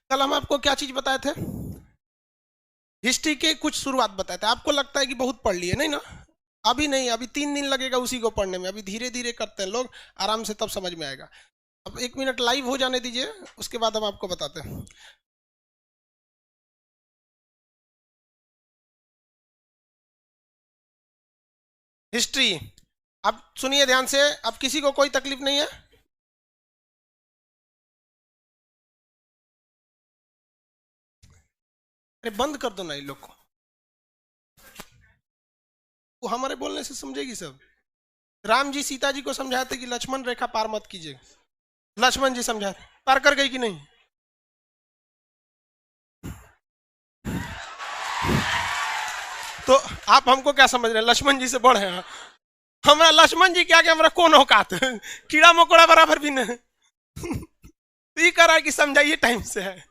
कल हम आपको क्या चीज बताए थे? हिस्ट्री के कुछ शुरुआत बताए थे। आपको लगता है कि बहुत पढ़ लिए, नहीं ना? अभी नहीं, अभी 3 दिन लगेगा उसी को पढ़ने में। अभी धीरे धीरे करते हैं लोग, आराम से, तब समझ में आएगा। अब 1 मिनट लाइव हो जाने दीजिए, उसके बाद हम आपको बताते हैं। हिस्ट्री, अब सुनिए ध्यान से। अब किसी को कोई तकलीफ नहीं है? अरे बंद कर दो ना इन लोग को, वो हमारे बोलने से समझेगी सब। राम जी सीता जी को समझाते कि लक्ष्मण रेखा पार मत कीजिए। लक्ष्मण जी समझाते, पार कर गई कि नहीं? तो आप हमको क्या समझ रहे हैं, लक्ष्मण जी से बड़े हैं? हमारा लक्ष्मण जी क्या, हमारा कौन औकात है? कीड़ा मकोड़ा बराबर भी नहीं। ये कह रहा है कि समझाइए टाइम से है।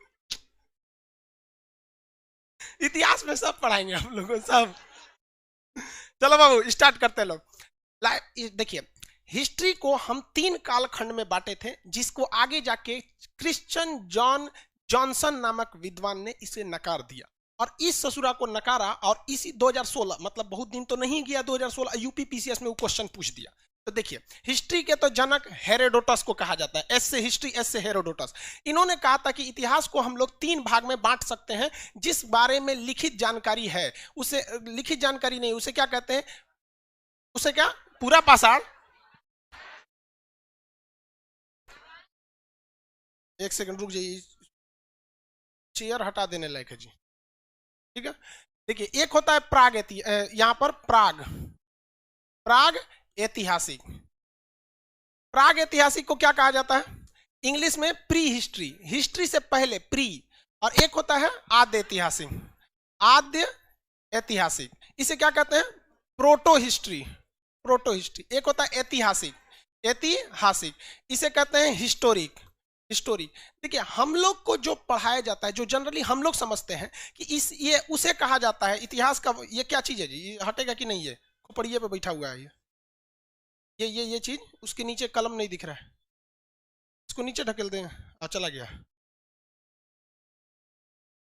इतिहास में सब पढ़ाएंगे हम लोगों सब। चलो बाबू स्टार्ट करते हैं लोग। देखिए, हिस्ट्री को हम 3 कालखंड में बांटे थे, जिसको आगे जाके क्रिश्चियन जॉन जॉनसन नामक विद्वान ने इसे नकार दिया, और इस ससुरा को नकारा, और इसी 2016, मतलब बहुत दिन तो नहीं गया, 2016 यूपीपीसीएस में वो क्वेश्चन पूछ दिया। तो देखिए, हिस्ट्री के तो जनक हेरोडोटस को कहा जाता है, एस से हिस्ट्री, एस से हेरोडोटस। इन्होंने कहा था कि इतिहास को हम लोग 3 भाग में बांट सकते हैं। जिस बारे में लिखित जानकारी है उसे, लिखित जानकारी नहीं, उसे क्या कहते हैं? उसे क्या, पूरा पाषाण। एक सेकंड रुक जाइए, चेयर हटा देने लायक है जी। ठीक है, देखिए, एक होता है प्राग, यहां पर प्राग, प्राग ऐतिहासिक। प्राग ऐतिहासिक को क्या कहा जाता है इंग्लिश में? प्री हिस्ट्री, हिस्ट्री से पहले, प्री। और एक होता है आद्य ऐतिहासिक, आद्य ऐतिहासिक, इसे क्या कहते हैं? Proto history, proto history. एक होता है ऐतिहासिक, ऐतिहासिक, इसे कहते हैं हिस्टोरिक, हिस्टोरिक। देखिए, हम लोग को जो पढ़ाया जाता है, जो जनरली हम लोग समझते हैं कि इस, ये उसे कहा जाता है इतिहास का। ये क्या चीज है जी, ये हटेगा कि नहीं? ये खोपड़िए पे बैठा हुआ है ये चीज, उसके नीचे कलम नहीं दिख रहा है, इसको नीचे ढकेल दें। चला गया।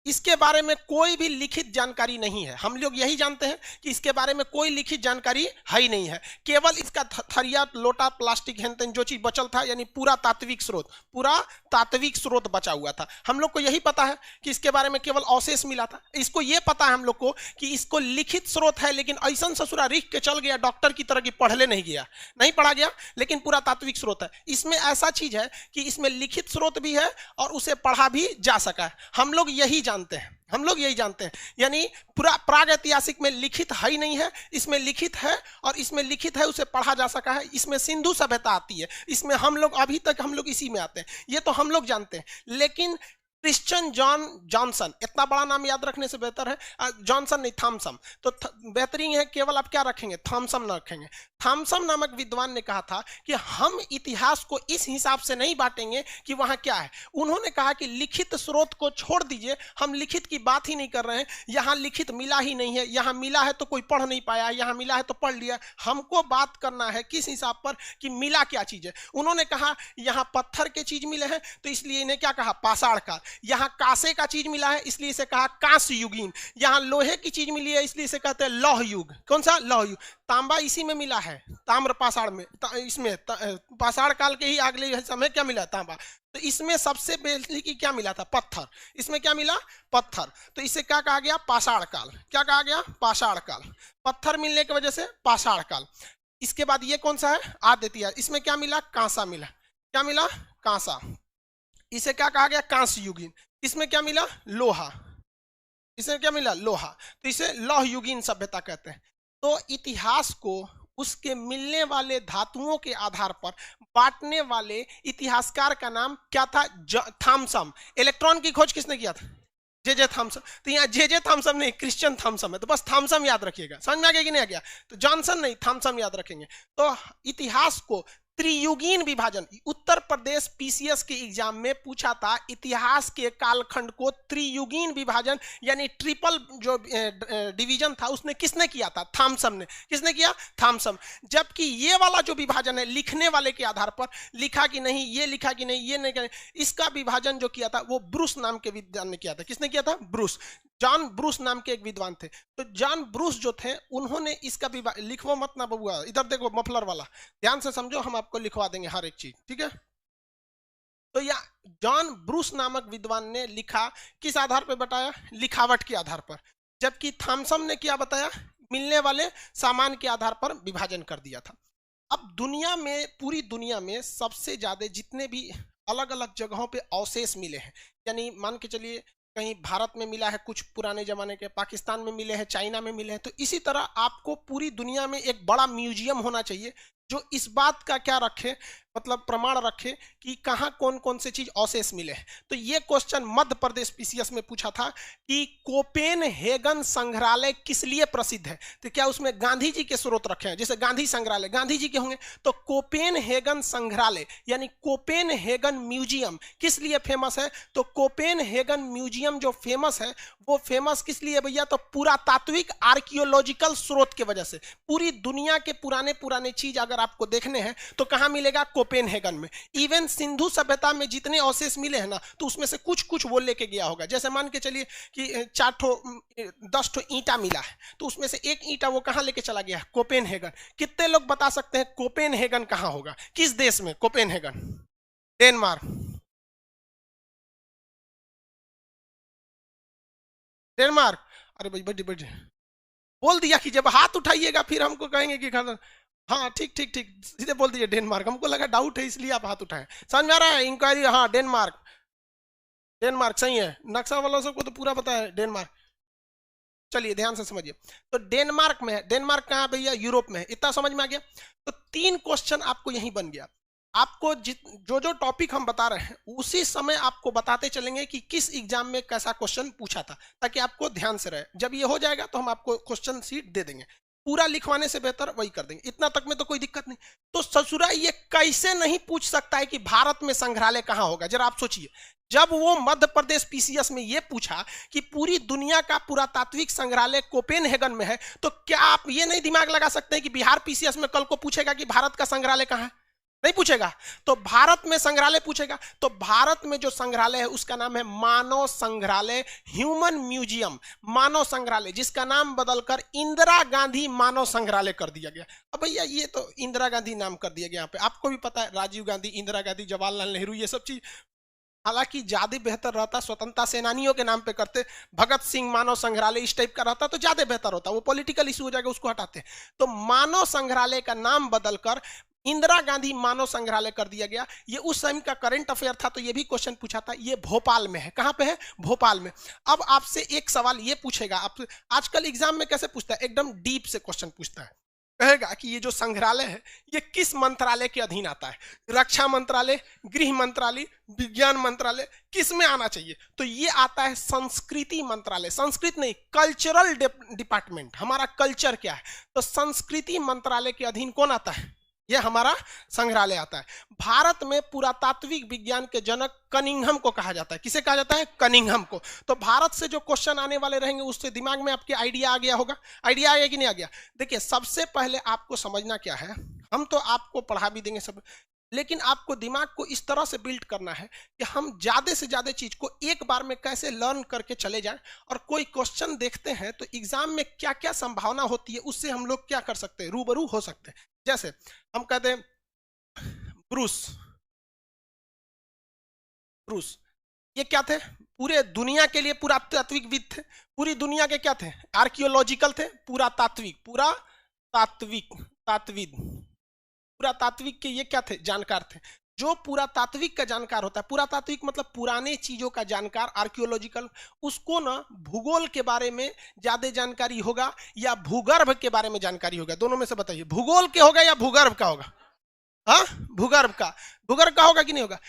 इसके बारे में कोई भी लिखित जानकारी नहीं है। हम लोग यही जानते हैं कि इसके बारे में कोई लिखित जानकारी है ही नहीं है। केवल इसका थरिया, लोटा, प्लास्टिक, हेन जो चीज बचल था, यानी पूरा तात्विक स्रोत, पूरा तात्विक स्रोत बचा हुआ था। हम लोग को यही पता है कि इसके बारे में केवल अवशेष मिला था। इसको यह पता है हम लोग को कि इसको लिखित स्रोत है, लेकिन ऐसा ससुरा रिख के चल गया, डॉक्टर की तरह की पढ़ले नहीं गया, नहीं पढ़ा गया, लेकिन पूरा तात्विक स्रोत है। इसमें ऐसा चीज है कि इसमें लिखित स्रोत भी है और उसे पढ़ा भी जा सका है। हम लोग यही जानते हैं, हम लोग यही जानते हैं। यानी पूरा प्राग ऐतिहासिक में लिखित है ही नहीं है, इसमें लिखित है, और इसमें लिखित है, उसे पढ़ा जा सका है। इसमें सिंधु सभ्यता आती है, इसमें हम लोग अभी तक हम लोग इसी में आते हैं, ये तो हम लोग जानते हैं। लेकिन क्रिश्चियन जॉन जॉनसन, इतना बड़ा नाम याद रखने से बेहतर है जॉनसन नहीं, थॉमसन। तो बेहतरीन है, केवल आप क्या रखेंगे? थॉमसन न रखेंगे। थॉमसन नामक विद्वान ने कहा था कि हम इतिहास को इस हिसाब से नहीं बांटेंगे कि वहां क्या है। उन्होंने कहा कि लिखित स्रोत को छोड़ दीजिए, हम लिखित की बात ही नहीं कर रहे हैं। यहां लिखित मिला ही नहीं है, यहां मिला है तो कोई पढ़ नहीं पाया, यहां मिला है तो पढ़ लिया। हमको बात करना है किस हिसाब पर कि मिला क्या चीज है। उन्होंने कहा यहां पत्थर के चीज मिले हैं, तो इसलिए इन्हें क्या कहा? पाषाण काल। यहां कांसे का चीज मिला है, इसलिए इसे कहा कांस्य युगीन। यहां लोहे की चीज मिली है, इसलिए इसे कहते हैं लौह युग। कौन सा? लौह युग। तांबा इसी में मिला है, ताम्र पाषाण में, इसमें पाषाण काल के ही अगले समय क्या मिला? तांबा। तो इसमें सबसे पहले की क्या मिला था? पत्थर। इसमें क्या मिला? पत्थर। तो इसे क्या कहा गया? पाषाण काल। क्या कहा गया? पाषाण काल। पत्थर मिलने की वजह से पाषाण काल। इसके बाद ये कौन सा है? आद्य। इसमें क्या मिला? कांसा मिला। क्या मिला? कांसा। इसे क्या कहा गया? कांस्य युगीन। इसमें क्या मिला? लोहा। इसमें क्या मिला? लोहा। तो इसे लौह युगीन सभ्यता कहते हैं। तो इतिहास को उसके मिलने वाले धातुओं के आधार पर बांटने वाले इतिहासकार का नाम क्या था? थॉमसन। इलेक्ट्रॉन की खोज किसने किया था? J Thomson. तो यहाँ जे थॉमसन नहीं, क्रिश्चियन थॉमसन है, तो बस थॉमसन याद रखिएगा। समझ में आ गया कि नहीं आ गया? तो जॉनसन नहीं, थॉमसन याद रखेंगे। तो इतिहास को त्रियुगीन विभाजन। उत्तर प्रदेश पीसीएस के एग्जाम में पूछा था इतिहास के कालखंड को त्रियुगीन विभाजन यानी ट्रिपल जो डिवीजन था उसने किसने किया था? थॉमसन ने। किसने किया? थॉमसन। जबकि ये वाला जो विभाजन है लिखने वाले के आधार पर लिखा कि नहीं, ये लिखा कि नहीं, ये नहीं, इसका विभाजन जो किया था वो ब्रूस नाम के विद्वान ने किया था। किसने किया था? ब्रूस। जॉन ब्रूस नाम के एक विद्वान थे। तो जॉन ब्रूस जो थे उन्होंने इसका लिखवा मत ना बबुआ, इधर देखो मफलर वाला, ध्यान से समझो, हम आपको लिखवा देंगे हर एक चीज, ठीक है। तो या जॉन ब्रूस नामक विद्वान ने लिखा, किस आधार पर बताया? लिखावट के आधार पर। जबकि थॉमसन ने क्या बताया? मिलने वाले सामान के आधार पर विभाजन कर दिया था। अब दुनिया में, पूरी दुनिया में सबसे ज्यादा जितने भी अलग अलग जगहों पे अवशेष मिले हैं, यानी मान के चलिए कहीं भारत में मिला है, कुछ पुराने जमाने के, पाकिस्तान में मिले हैं, चाइना में मिले हैं, तो इसी तरह आपको पूरी दुनिया में एक बड़ा म्यूजियम होना चाहिए जो इस बात का क्या रखे, मतलब प्रमाण रखे कि कहाँ कौन कौन से चीज अवशेष मिले हैं। तो ये क्वेश्चन मध्य प्रदेश पीसीएस में पूछा था कि कोपेनहेगन संग्रहालय किस लिए प्रसिद्ध है? तो क्या उसमें गांधी जी के स्रोत रखे हैं? जैसे गांधी संग्रहालय गांधी जी के होंगे, तो कोपेनहेगन संग्रहालय यानी कोपेनहेगन म्यूजियम किस लिए फेमस है? तो कोपेनहेगन म्यूजियम जो फेमस है वो फेमस किस लिए भैया? तो पुरातात्विक आर्कियोलॉजिकल स्रोत की वजह से। पूरी दुनिया के पुराने पुराने चीज अगर आपको देखने हैं तो कहां मिलेगा? कोपेनहेगन में। इवन सिंधु सभ्यता में जितने अवशेष मिले हैं ना, तो उसमें से कुछ कुछ वो लेके गया होगा। जैसे मान के चलिए कि 10 ठो ईंटा मिला है, तो उसमें से एक ईंटा वो कहां लेके चला गया? कोपेनहेगन। कितने लोग बता सकते हैं कोपेनहेगन कहां होगा? किस देश में कोपेनहेगन? डेनमार्क। डेनमार्क। अरे भाई बड़ी बड़ी बोल दिया कि जब हाथ उठाइएगा फिर हमको कहेंगे कि हाँ ठीक ठीक ठीक, सीधे बोल दीजिए डेनमार्क। हमको लगा डाउट है इसलिए आप हाथ उठाए। समझ में आ रहा है? इंक्वायरी, हाँ डेनमार्क। डेनमार्क सही है, नक्शा वालों सबको तो पूरा पता है डेनमार्क। चलिए ध्यान से समझिए, तो डेनमार्क में है। डेनमार्क कहाँ भैया? यूरोप में है। इतना समझ में आ गया? तो 3 क्वेश्चन आपको यही बन गया। आपको जो जो टॉपिक हम बता रहे हैं उसी समय आपको बताते चलेंगे कि किस एग्जाम में कैसा क्वेश्चन पूछा था, ताकि आपको ध्यान से रहे। जब ये हो जाएगा तो हम आपको क्वेश्चन सीट दे देंगे। पूरा लिखवाने से बेहतर वही कर देंगे, इतना तक में तो कोई दिक्कत नहीं। तो ससुरा ये कैसे नहीं पूछ सकता है कि भारत में संग्रहालय कहां होगा? जरा आप सोचिए, जब वो मध्य प्रदेश पीसीएस में ये पूछा कि पूरी दुनिया का पुरातात्विक संग्रहालय कोपेनहेगन में है, तो क्या आप ये नहीं दिमाग लगा सकते हैं कि बिहार पीसीएस में कल को पूछेगा कि भारत का संग्रहालय कहां है? नहीं पूछेगा। तो भारत में संग्रहालय पूछेगा, तो भारत में जो संग्रहालय है उसका नाम है मानव संग्रहालय, ह्यूमन म्यूजियम, मानव संग्रहालय, जिसका नाम बदलकर इंदिरा गांधी मानव संग्रहालय कर दिया गया। अब भैया ये तो इंदिरा गांधी नाम कर दिया गया। यहाँ पे आपको भी पता है, राजीव गांधी, इंदिरा गांधी, जवाहरलाल नेहरू, ये सब चीज हालांकि ज्यादा बेहतर रहता स्वतंत्रता सेनानियों के नाम पे करते, भगत सिंह मानव संग्रहालय इस टाइप का रहता तो ज्यादा बेहतर होता। वो पॉलिटिकल इशू हो जाएगा, उसको हटाते। तो मानव संग्रहालय का नाम बदलकर इंदिरा गांधी मानव संग्रहालय कर दिया गया। ये उस समय का करंट अफेयर था, तो ये भी क्वेश्चन पूछा था। ये भोपाल में है। कहां पे है? भोपाल में। अब आपसे एक सवाल ये पूछेगा, आप आजकल एग्जाम में कैसे पूछता है? एकदम डीप से क्वेश्चन पूछता है। कहेगा कि ये जो संग्रहालय है ये किस मंत्रालय के अधीन आता है? रक्षा मंत्रालय, गृह मंत्रालय, विज्ञान मंत्रालय, किस में आना चाहिए? तो ये आता है संस्कृति मंत्रालय। संस्कृत नहीं, कल्चरल डिपार्टमेंट। हमारा कल्चर क्या है, तो संस्कृति मंत्रालय के अधीन कौन आता है? यह हमारा संग्रहालय आता है। भारत में पुरातात्विक विज्ञान के जनक कनिंघम को कहा जाता है। किसे कहा जाता है? कनिंघम को। तो भारत से जो क्वेश्चन आने वाले रहेंगे उससे दिमाग में आपके आइडिया आ गया होगा। आइडिया आ गया कि नहीं आ गया? देखिए, सबसे पहले आपको समझना क्या है, हम तो आपको पढ़ा भी देंगे सब, लेकिन आपको दिमाग को इस तरह से बिल्ड करना है कि हम ज्यादा से ज्यादा चीज को एक बार में कैसे लर्न करके चले जाएं, और कोई क्वेश्चन देखते हैं तो एग्जाम में क्या क्या संभावना होती है उससे हम लोग क्या कर सकते हैं, रूबरू हो सकते हैं। जैसे हम कहते हैं ब्रूस, ब्रूस ये क्या थे? पूरे दुनिया के लिए पुरातात्विकविद थे। पूरी दुनिया के क्या थे? आर्कियोलॉजिकल थे। पुरातात्विक, पुरातात्विक के ये क्या थे? जानकार थे। जो पुरातात्विक का जानकार होता है, पुरातात्विक मतलब पुराने चीजों का जानकार, आर्कियोलॉजिकल, उसको ना भूगोल के बारे में ज्यादा जानकारी होगा या भूगर्भ के बारे में जानकारी होगा? दोनों में से बताइए, भूगोल के होगा या भूगर्भ का होगा? हाँ, भूगर्भ का। भूगर्भ का होगा कि नहीं होगा?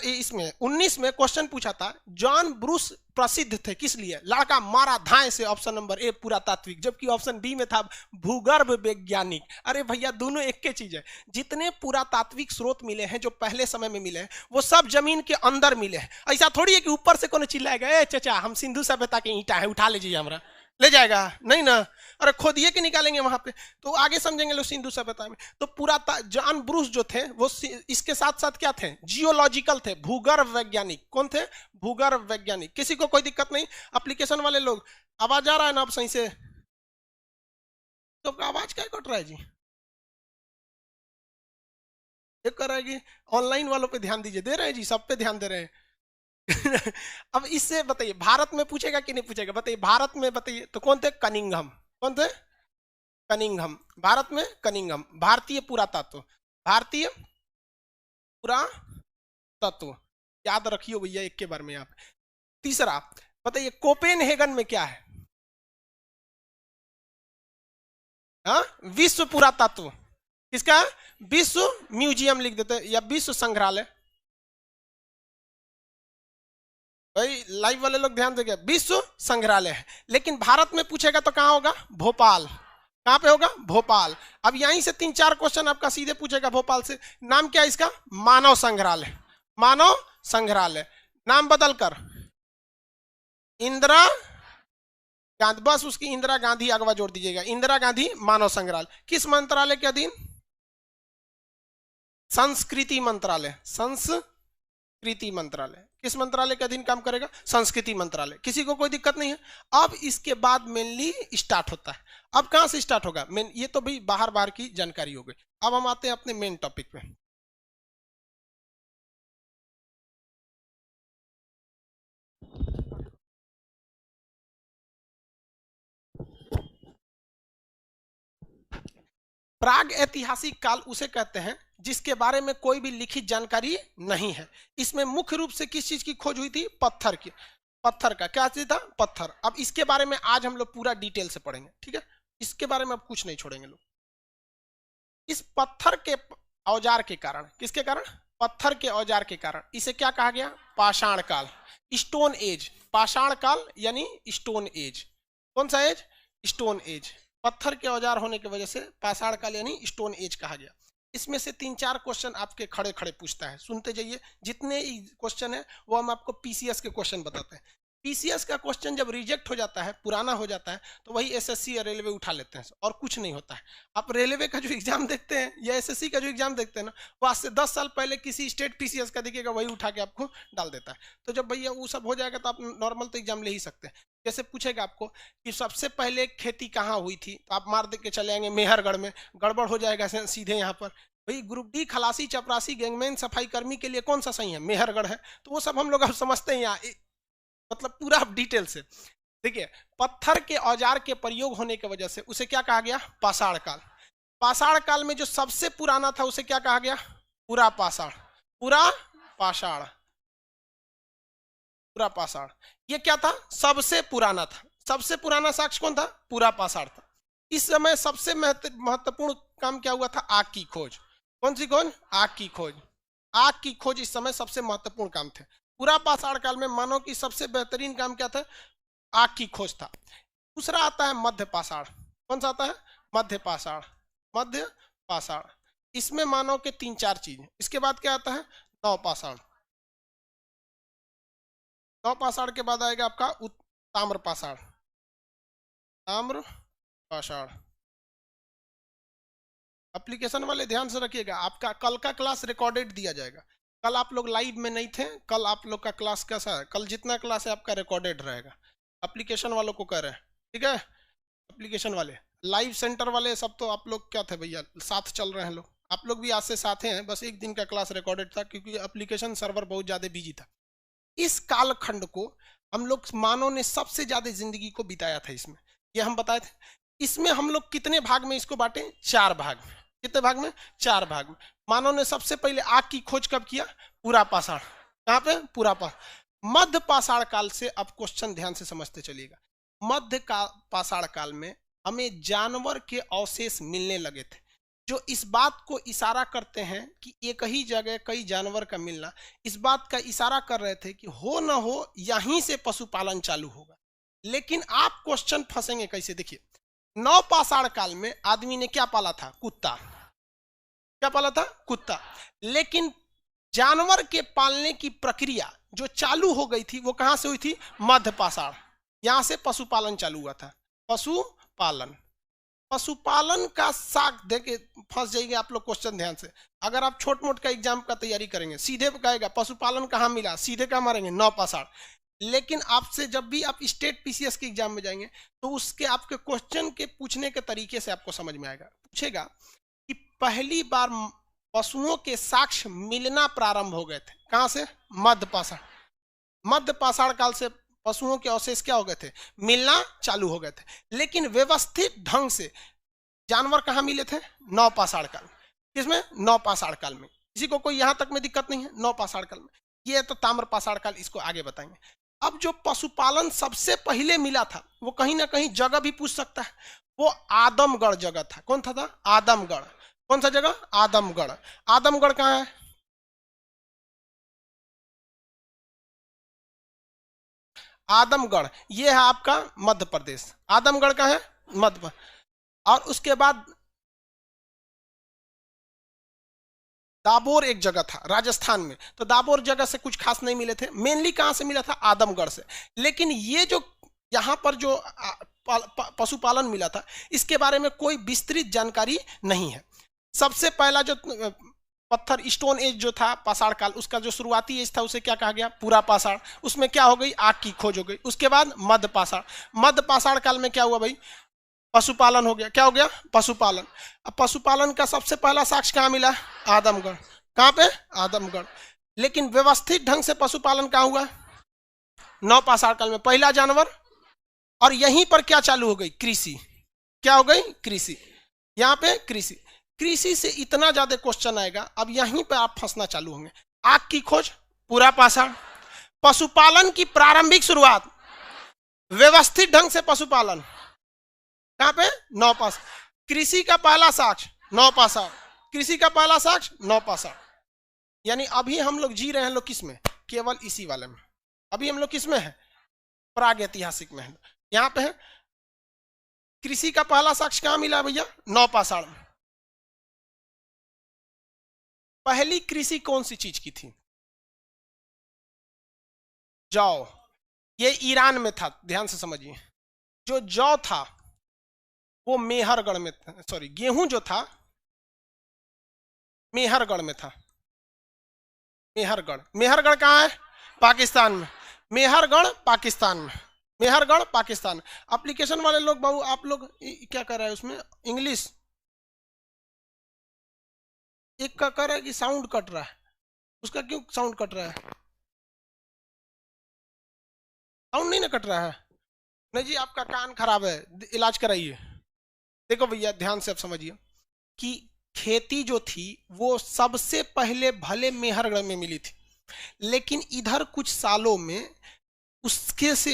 इसमें 19 में क्वेश्चन पूछा था, जॉन ब्रूस प्रसिद्ध थे किस लिए? लड़का मारा धाए से, ऑप्शन नंबर ए पुरातात्विक, जबकि ऑप्शन बी में था भूगर्भ वैज्ञानिक। अरे भैया दोनों एक के चीज है। जितने पुरातात्विक स्रोत मिले हैं जो पहले समय में मिले हैं वो सब जमीन के अंदर मिले हैं। ऐसा थोड़ी है कि ऊपर से कोई चिल्लाएगा, ए चाचा हम सिंधु सभ्यता के ईंटा है उठा लीजिए, हमरा ले जाएगा नहीं ना, अरे खोदिए के निकालेंगे वहां पे, तो आगे समझेंगे लोग सिंधु सभ्यता में। तो पूरा जॉन ब्रूस जो थे वो इसके साथ साथ क्या थे? जियोलॉजिकल थे, भूगर्भ वैज्ञानिक। कौन थे? भूगर्भ वैज्ञानिक। किसी को कोई दिक्कत नहीं? एप्लीकेशन वाले लोग आवाज आ रहा है ना अब सही से? तो आवाज क्या कट रहा है जी? एक कर रहा है कि ऑनलाइन वालों पे ध्यान दीजिए। दे रहे हैं जी, सब पे ध्यान दे रहे हैं। अब इससे बताइए भारत में पूछेगा कि नहीं पूछेगा? बताइए भारत में, बताइए तो कौन थे? कनिंघम। कौन थे? कनिंघम। भारत में कनिंघम। भारतीय पुरातत्व, भारतीय पुरातत्व याद रखियो भैया एक के बारे में आप। तीसरा बताइए कोपेनहेगन में क्या है? हाँ, विश्व पुरातत्व। किसका? विश्व म्यूजियम लिख देते या विश्व संग्रहालय। भाई लाइव वाले लोग ध्यान देंगे, विश्व संग्रहालय है। लेकिन भारत में पूछेगा तो कहां होगा? भोपाल। कहां पे होगा? भोपाल। अब यहीं से 3-4 क्वेश्चन आपका सीधे पूछेगा भोपाल से। नाम क्या है इसका? मानव संग्रहालय। मानव संग्रहालय। नाम बदलकर इंदिरा गांधी, बस उसकी इंदिरा गांधी अगवा जोड़ दीजिएगा। इंदिरा गांधी मानव संग्रहालय। किस मंत्रालय के अधीन? संस्कृति मंत्रालय। संस्कृति मंत्रालय। किस मंत्रालय के अधीन काम करेगा? संस्कृति मंत्रालय। किसी को कोई दिक्कत नहीं है? अब इसके बाद मेनली स्टार्ट होता है। अब कहां से स्टार्ट होगा? मेन ये तो भाई बाहर बाहर की जानकारी हो गई। अब हम आते हैं अपने मेन टॉपिक पे। प्राग ऐतिहासिक काल उसे कहते हैं जिसके बारे में कोई भी लिखित जानकारी नहीं है। इसमें मुख्य रूप से किस चीज की खोज हुई थी? पत्थर की। पत्थर का क्या चीज था? पत्थर। अब इसके बारे में आज हम लोग पूरा डिटेल से पढ़ेंगे, ठीक है? इसके बारे में अब कुछ नहीं छोड़ेंगे लोग। इस पत्थर के औजार के कारण, किसके कारण? पत्थर के औजार के कारण इसे क्या कहा गया? पाषाण काल, स्टोन एज। पाषाण काल यानी स्टोन एज। कौन सा एज? Stone age. पत्थर के औजार होने की वजह से पाषाण काल यानी स्टोन एज कहा गया। इसमें से 3-4 क्वेश्चन आपके खड़े खड़े पूछता है, सुनते जाइए। जितने क्वेश्चन है वो हम आपको पीसीएस के क्वेश्चन बताते हैं। पीसीएस का क्वेश्चन जब रिजेक्ट हो जाता है, पुराना हो जाता है, तो वही एसएससी या रेलवे उठा लेते हैं और कुछ नहीं होता है। आप रेलवे का जो एग्जाम देखते हैं या एसएससी का जो एग्जाम देखते हैं ना, वो आज से 10 साल पहले किसी स्टेट पीसीएस का देखिएगा, वही उठा के आपको डाल देता है। तो जब भैया वो सब हो जाएगा तो आप नॉर्मल तो एग्जाम ले ही सकते हैं। जैसे पूछेगा आपको कि सबसे पहले खेती कहाँ हुई थी, तो आप मार दे के चले आएंगे मेहरगढ़ में। गड़बड़ हो जाएगा सीधे यहाँ पर। भाई ग्रुप डी खलासी चपरासी गैंगमैन सफाई कर्मी के लिए कौन सा सही है? मेहरगढ़ है। तो वो सब हम लोग अब समझते हैं यहाँ, मतलब पूरा डिटेल से। देखिए पत्थर के औजार के प्रयोग होने की वजह से उसे क्या कहा गया? पाषाण काल। पाषाण काल में जो सबसे पुराना था उसे क्या कहा गया? पुरा पाषाण। पुरा पाषाण। पुरा पाषाण ये क्या था? सबसे पुराना था। सबसे पुराना साक्ष्य कौन था? पुरा पाषाण था। इस समय सबसे महत्वपूर्ण काम क्या हुआ था? आग की खोज। कौन सी खोज? आग की खोज। आग की खोज इस समय सबसे महत्वपूर्ण काम थे। पूरा पाषाण काल में मानव की सबसे बेहतरीन काम क्या था? आग की खोज था। दूसरा आता है मध्य पाषाण। कौन सा आता है? मध्य पाषाण। मध्य पाषाण इसमें मानव के 3-4 चीज। इसके बाद क्या आता है? नव पाषाण। नव पाषाण के बाद आएगा आपका ताम्र पाषाण। ताम्र पाषाण। एप्लीकेशन वाले ध्यान से रखिएगा, आपका कल का क्लास रिकॉर्डेड दिया जाएगा। कल आप लोग लाइव में नहीं थे, कल आप लोग का क्लास कैसा है? कल जितना क्लास है आपका रिकॉर्डेड रहेगा। एप्लीकेशन वालों को कह रहे हैं, ठीक है? एप्लीकेशन वाले, लाइव सेंटर वाले सब तो आप लोग क्या थे भैया, साथ चल रहे हैं लोग। आप लोग भी आज से साथ हैं, बस एक दिन का क्लास रिकॉर्डेड था क्योंकि एप्लीकेशन सर्वर बहुत ज्यादा बिजी था। इस कालखंड को हम लोग मानव ने सबसे ज्यादा जिंदगी को बिताया था इसमें, ये हम बताए थे। इसमें हम लोग कितने भाग में इसको बांटे? 4 भाग में। कितने भाग में? 4 भाग में। मानव ने सबसे पहले आग की खोज कब किया? पूरा पाषाण। कहां पे? पूरा पाषाण। मध्य पाषाण काल से अब क्वेश्चन ध्यान से समझते चलिएगा। मध्य पाषाण काल में हमें जानवर के अवशेष मिलने लगे थे। जो इस बात को इशारा करते हैं कि एक ही जगह कई जानवर का मिलना, इस बात का इशारा कर रहे थे कि हो न हो यहीं से पशुपालन चालू होगा। लेकिन आप क्वेश्चन फंसेंगे कैसे, देखिए नवपाषाण काल में आदमी ने क्या पाला था, कुत्ता। क्या पाला था, कुत्ता। लेकिन जानवर के पालने की प्रक्रिया जो चालू हो गई थी वो कहां से हुई थी, मध्यपाषाण। यहां से पशुपालन चालू हुआ था। पशुपालन, पशुपालन का साख देके फंस जाएंगे आप लोग क्वेश्चन ध्यान से। अगर आप छोट मोट का एग्जाम का तैयारी करेंगे सीधे कहेगा पशुपालन कहाँ मिला, सीधे क्या मारेंगे, नवपाषाण। लेकिन आपसे जब भी आप स्टेट पीसीएस के एग्जाम में जाएंगे तो उसके आपके क्वेश्चन के पूछने के तरीके से आपको समझ में आएगा। पूछेगा कि पहली बार पशुओं के साक्ष्य मिलना प्रारंभ हो गए थे, कहां से, मध्यपाषाण। मध्यपाषाण काल से पशुओं के अवशेष क्या हो गए थे, मिलना चालू हो गए थे। लेकिन व्यवस्थित ढंग से जानवर कहां मिले थे, नवपाषाण काल। किसमें, नवपाषाण काल में। किसी को कोई यहां तक में दिक्कत नहीं है, नवपाषाण काल में। ये तो ताम्रपाषाण काल, इसको आगे बताएंगे। अब जो पशुपालन सबसे पहले मिला था वो कहीं ना कहीं जगह भी पूछ सकता है, वो आदमगढ़ जगह था। कौन था, आदमगढ़। कौन सा जगह, आदमगढ़। आदमगढ़ कहां है, आदमगढ़ ये है आपका मध्य प्रदेश। आदमगढ़ का है मध्य। और उसके बाद दाबोर एक जगह था राजस्थान में, तो दाबोर जगह से कुछ खास नहीं मिले थे। मेनली कहां से मिला था, आदमगढ़ से। लेकिन ये जो यहां पर जो पशुपालन मिला था इसके बारे में कोई विस्तृत जानकारी नहीं है। सबसे पहला जो पत्थर स्टोन एज जो था पाषाण काल, उसका जो शुरुआती एज था उसे क्या कहा गया, पूरा पाषाण। उसमें क्या हो गई, आग की खोज हो गई। उसके बाद मध्यपाषाण। मध्यपाषाण काल में क्या हुआ भाई, पशुपालन हो गया। क्या हो गया, पशुपालन। अब पशुपालन का सबसे पहला साक्ष्य कहां मिला, आदमगढ़। कहां पे, आदमगढ़। लेकिन व्यवस्थित ढंग से पशुपालन कहां हुआ, नवपाषाण काल में पहला जानवर। और यहीं पर क्या चालू हो गई, कृषि। क्या हो गई, कृषि। यहां पे कृषि। कृषि से इतना ज्यादा क्वेश्चन आएगा, अब यहीं पे आप फंसना चालू होंगे। आग की खोज, पूरा पाषाण। पशुपालन की प्रारंभिक शुरुआत, व्यवस्थित ढंग से पशुपालन, कहां पे, नवपाषाण। कृषि का पहला साक्ष्य नवपाषाण। कृषि का पहला साक्ष्य नवपाषाण। यानी अभी हम लोग जी रहे हैं लोग किस में, केवल इसी वाले में। अभी हम लोग किस में है, प्रागैतिहासिक में है। यहां पे है कृषि का पहला साक्ष्य कहां मिला भैया, नवपाषाण। पहली कृषि कौन सी चीज की थी, जौ। ये ईरान में था, ध्यान से समझिए। जो जौ था वो मेहरगढ़ में था, सॉरी गेहूं जो था मेहरगढ़ में था। मेहरगढ़, मेहरगढ़ कहां है, पाकिस्तान में। मेहरगढ़ पाकिस्तान में, मेहरगढ़ पाकिस्तान। एप्लीकेशन वाले लोग बाबू आप लोग क्या कर रहे हैं उसमें, इंग्लिश। एक का कर रहा है कि साउंड कट रहा है, उसका क्यों साउंड कट रहा है, साउंड नहीं ना कट रहा है। नहीं जी आपका कान खराब है, इलाज कराइए। देखो भैया ध्यान से आप समझिए कि खेती जो थी वो सबसे पहले भले मेहरगढ़ में मिली थी, लेकिन इधर कुछ सालों में उसके से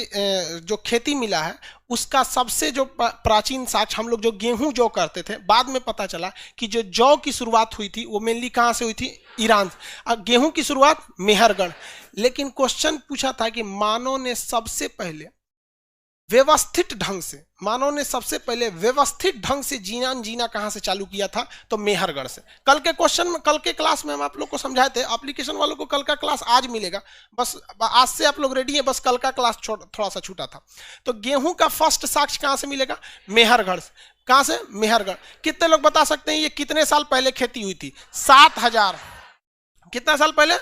जो खेती मिला है उसका सबसे जो प्राचीन साक्ष्य, हम लोग जो गेहूं जौ करते थे, बाद में पता चला कि जो जौ की शुरुआत हुई थी वो मेनली कहां से हुई थी, ईरान। और गेहूं की शुरुआत मेहरगढ़। लेकिन क्वेश्चन पूछा था कि मानव ने सबसे पहले व्यवस्थित ढंग से, मानव ने सबसे पहले व्यवस्थित ढंग से जीना कहां से चालू किया था, तो मेहरगढ़ से। कल के क्वेश्चन में, कल के क्लास में हम आप लोग को समझाए थे। एप्लीकेशन वालों को कल का क्लास आज मिलेगा, बस आज से आप लोग रेडी है, बस कल का क्लास थोड़ा सा छूटा था। तो गेहूं का फर्स्ट साक्ष्य कहां से मिलेगा, मेहरगढ़ से। कहां से, मेहरगढ़। कितने लोग बता सकते हैं ये कितने साल पहले खेती हुई थी, 7000। कितना साल पहले,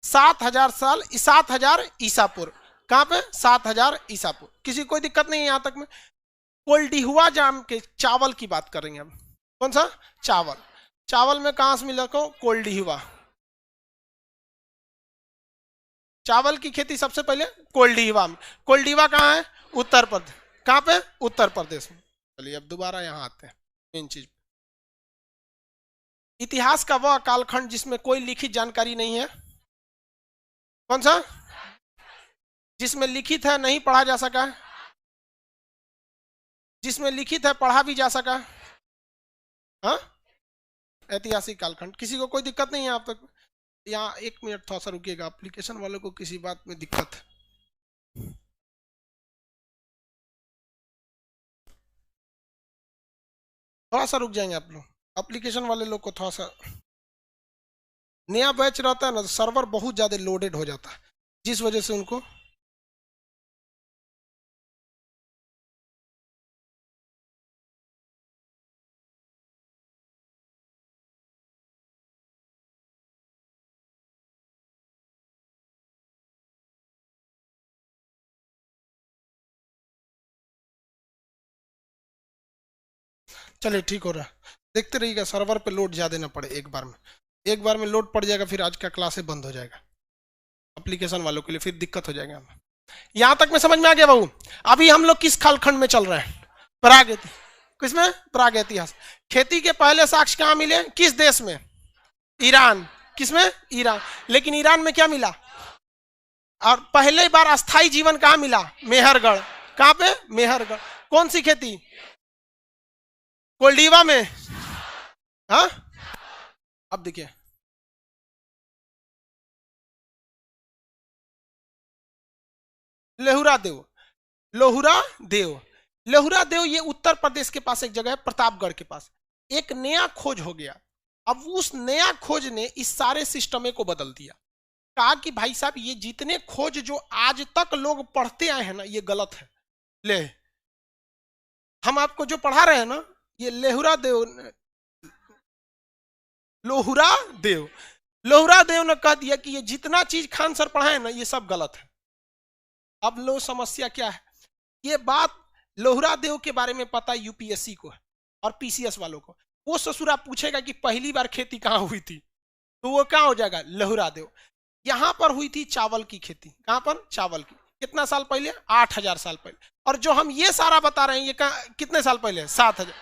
7000 साल, 7000 ईसा पूर्व। कहां पे, 7000 ईसा पूर्व। किसी कोई दिक्कत नहीं है यहां तक में। कोल्डिहुआ जाम के चावल की बात कर रहे हैं हम। कौन सा, चावल। चावल में कहां से मिला को, कोल्डिहुआ। चावल की खेती सबसे पहले कोल्डिहुआ में। कोल्डिहुआ कहां है, उत्तर प्रदेश। कहां पे, उत्तर प्रदेश में। चलिए अब दोबारा यहां आते हैं मेन चीज। इतिहास का वह कालखंड जिसमें कोई लिखित जानकारी नहीं है, कौन सा, जिसमें लिखित है नहीं पढ़ा जा सका, जिसमें लिखित है पढ़ा भी जा सका। हाँ ऐतिहासिक कालखंड। किसी को कोई दिक्कत नहीं है आप तक? यहाँ 1 मिनट थोड़ा सा रुकिएगा, एप्लीकेशन वालों को किसी बात में दिक्कत है। थोड़ा सा रुक जाएंगे आप लोग, एप्लीकेशन वाले लोग को थोड़ा सा, नया बैच रहता है ना तो सर्वर बहुत ज्यादा लोडेड हो जाता है, जिस वजह से उनको चलिए ठीक हो रहा है, देखते रहिएगा सर्वर पे लोड ज्यादा ना पड़े एक बार में। एक बार में लोड पड़ जाएगा फिर आज का क्लास बंद हो जाएगा एप्लीकेशन वालों के लिए, फिर दिक्कत हो जाएगा हमें। यहां तक में समझ में आ गया बाबू? अभी हम लोग किस कालखंड में चल रहे हैं? प्रागैतिहासिक। किसमें? प्रागैतिहासिक। खेती के पहले साक्ष्य कहां मिले? किस देश में? ईरान। किसमें? ईरान। लेकिन ईरान में क्या मिला? और पहले बार अस्थाई जीवन कहां मिला? मेहरगढ़। कहां पे? मेहरगढ़। कौन सी खेती? कोल्डीवा में। हाँ, अब देखिए लेहुरा देव। लोहुरा देव। लोहुरा देव ये उत्तर प्रदेश के पास एक जगह है, प्रतापगढ़ के पास। एक नया खोज हो गया। अब उस नया खोज ने इस सारे सिस्टम को बदल दिया। कहा कि भाई साहब ये जितने खोज जो आज तक लोग पढ़ते आए हैं ना ये गलत है। ले हम आपको जो पढ़ा रहे हैं ना ये लोहुरा देव लोहुरा देव ने कह दिया कि ये जितना चीज खान सर पढ़ाए ना ये सब गलत है। अब लो समस्या क्या है? ये बात लोहुरा देव के बारे में पता यूपीएससी को है और पीसीएस वालों को। वो ससुरा पूछेगा कि पहली बार खेती कहां हुई थी, तो वो कहां हो जाएगा? लोहुरा देव। यहां पर हुई थी चावल की खेती। कहां पर? चावल की। कितना साल पहले? 8000 साल पहले। और जो हम ये सारा बता रहे हैं ये कितने साल पहले? 7000।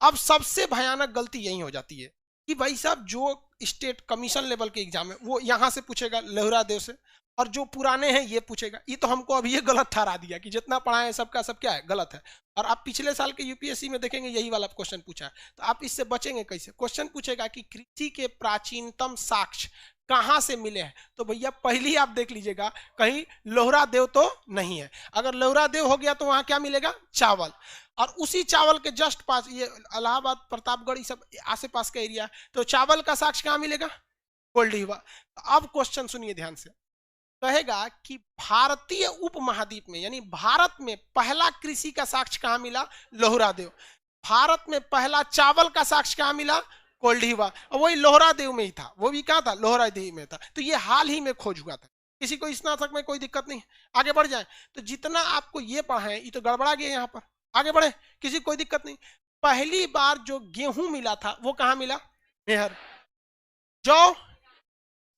अब सबसे भयानक गलती यही हो जाती है कि भाई साहब जो स्टेट कमीशन लेवल के एग्जाम है वो यहां से पूछेगा लोहुरा देव से, और जो पुराने हैं ये पूछेगा। ये तो हमको अभी ये गलत ठहरा दिया कि जितना पढ़ा है सबका सब क्या है? गलत है। और आप पिछले साल के यूपीएससी में देखेंगे यही वाला क्वेश्चन पूछा है, तो आप इससे बचेंगे कैसे? क्वेश्चन पूछेगा कि कृषि के प्राचीनतम साक्ष्य कहां से मिले हैं, तो भैया पहली आप देख लीजिएगा कहीं लोहुरा देव तो नहीं है। अगर लोहुरा देव हो गया तो वहां क्या मिलेगा? चावल। और उसी चावल के जस्ट पास ये इलाहाबाद, प्रतापगढ़, ये सब आसे पास का एरिया, तो चावल का साक्ष्य कहां मिलेगा? कोल्डीवा। अब क्वेश्चन सुनिए ध्यान से, कहेगा कि भारतीय उपमहाद्वीप में यानी भारत में पहला कृषि का साक्ष्य कहां मिला? लोहुरा देव। भारत में पहला चावल का साक्ष्य कहां मिला? कोल्डीवा। और वही लोहुरा देव में ही था। वो भी कहां था? लोहुरा देव में था। तो ये हाल ही में खोज हुआ था। किसी को स्नातक में कोई दिक्कत नहीं। आगे बढ़ जाए तो जितना आपको ये पढ़ाए ये तो गड़बड़ा गया यहाँ पर। आगे बढ़े, किसी कोई दिक्कत नहीं। पहली बार जो गेहूं मिला था वो कहां मिला? मेहर। जो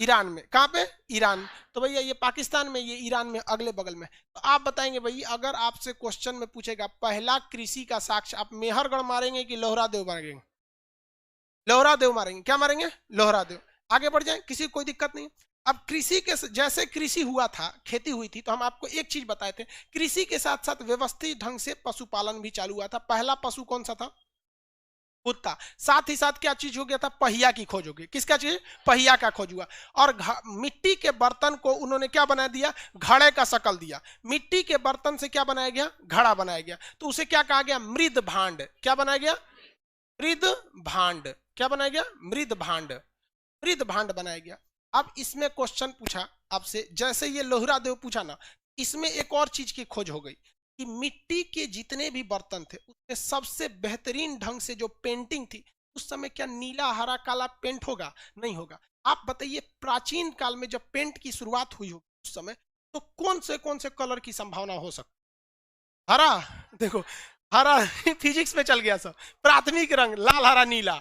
ईरान में। कहां पे? ईरान। तो भैया ये पाकिस्तान में, ये ईरान में, अगले बगल में। तो आप बताएंगे भाई अगर आपसे क्वेश्चन में पूछेगा पहला कृषि का साक्ष्य, आप मेहरगढ़ मारेंगे कि लोहुरा देव मारेंगे? लोहुरा देव मारेंगे। क्या मारेंगे? लोहुरा देव। आगे बढ़ जाए, किसी को कोई दिक्कत नहीं। अब कृषि के जैसे कृषि हुआ था, खेती हुई थी, तो हम आपको एक चीज बताए थे, कृषि के साथ साथ व्यवस्थित ढंग से पशुपालन भी चालू हुआ था। पहला पशु कौन सा था? कुत्ता। साथ ही साथ क्या चीज हो गया था? पहिया की खोज हो गई। किसका चीज? पहिया का खोज हुआ। और मिट्टी के बर्तन को उन्होंने क्या बना दिया? घड़े का शकल दिया। मिट्टी के बर्तन से क्या बनाया गया? घड़ा बनाया गया। तो उसे क्या कहा गया? मृद भांड। क्या बनाया गया? मृद भांड। क्या बनाया गया? मृद भांड। मृद भांड बनाया गया। अब इसमें क्वेश्चन पूछा आपसे, जैसे ये लोहुरा देव पूछा ना, इसमें एक और चीज की खोज हो गई कि मिट्टी के जितने भी बर्तन थे उसमें सबसे बेहतरीन ढंग से जो पेंटिंग थी, उस समय क्या नीला, हरा, काला पेंट होगा? नहीं होगा। आप बताइए प्राचीन काल में जब पेंट की शुरुआत हुई होगी उस समय, तो कौन से कलर की संभावना हो सकती? हरा। देखो हरा फिजिक्स में चल गया सब। प्राथमिक रंग लाल, हरा, नीला।